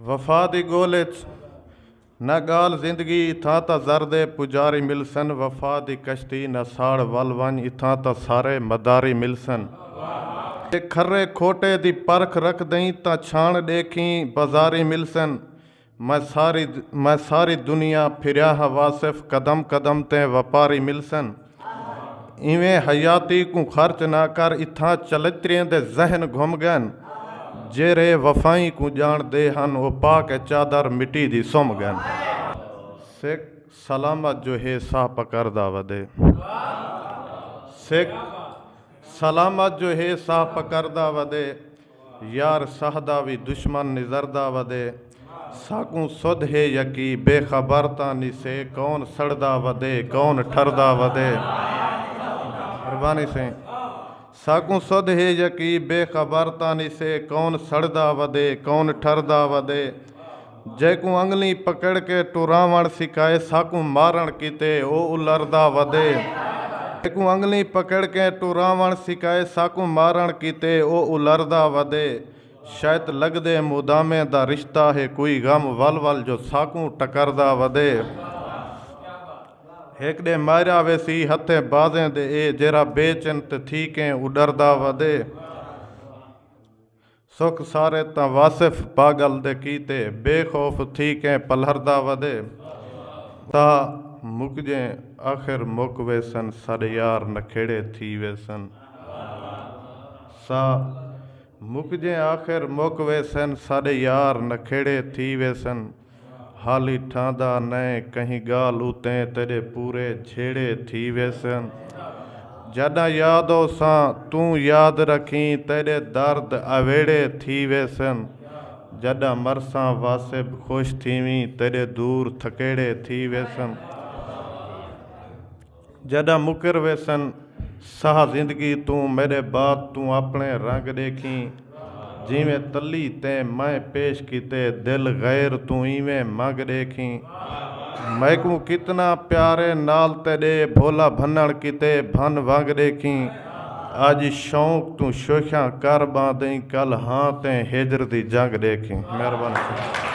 वफा दी गोल न गाल जिंदगी इथां तां ज़रदे पुजारी मिलसन। वफा दी कश्ती न साड़ वल वंज इथां तां सारे मदारी मिलसन। खर्रे खोटे दी परख रख दई तां छाण देखी बाजारी मिलसन। मैं सारी दुनिया फिरिया हा वासिफ कदम कदम ते व्यापारी मिलसन। इवें हयाती को खर्च ना कर इथां चलत्रियां दे जहन घुम गन। जेरे वफाई को जान दे हन वो पाक चादर मिट्टी दी सुम गन। सिख सलामत जो है साह पकड़दा वदे। सिख सलामत जो है साह पकड़दा वदे। यार सहदा भी दुश्मन निजरदा वदे। साकू सुध है यकी बेखबर तानी से कौन सड़दा वदे कौन ठरदा वदे। मेहरबानी से साकू सुध है यकी बेखबर तानी से कौन सड़दा वदे कौन ठरदा वदे। जैकू अंगली पकड़ के टुरावण सिखाए साकू मारण किते ओ उलरदा वदे। जैकू अंगली पकड़ के टुरावण सिखाए साकू मारण किते ओ उलरदा वदे। शायद लगदे मुदामे दा रिश्ता है कोई गम वल वल जो साकू टकरदा वदे। हेकड़े मारिया वेसी हथे बाजें दे ए जेरा बेचन ते थी के उडरदा वदे। सुख सारे ता वासिफ पागल दे कीते बेखौफ थी के पलहरदा वदे। ता मुकजे आखिर मुक वेसन सद यार नखेड़े थी वेसन। सा मुकजे आखिर मुक वेसन सद यार नखेड़े थी वेसन। हाली ठांदा नए कहीं गाल उते तेरे पूरे छेड़े थी वेसन। जदा यादो सा तू याद रखी तेरे दर्द अवेड़े थी वेसन। जदा मरसा वासिब खुश थीवी तेरे दूर थकेड़े थी वेसन। जदा मुकर वेसन साह जिंदगी तू मेरे बाद तू अपने रंग देखी। जिमें तली ते मैं पेश किते दिल गैर तू इवें मंग देखी। मैकू कितना प्यारे नाल तेरे भोला भनण किते भन वंग देखी। आज शौक तू शोखा कर बांधई कल हाँ ते हिजर दी जंग देखी। मेहरबानी।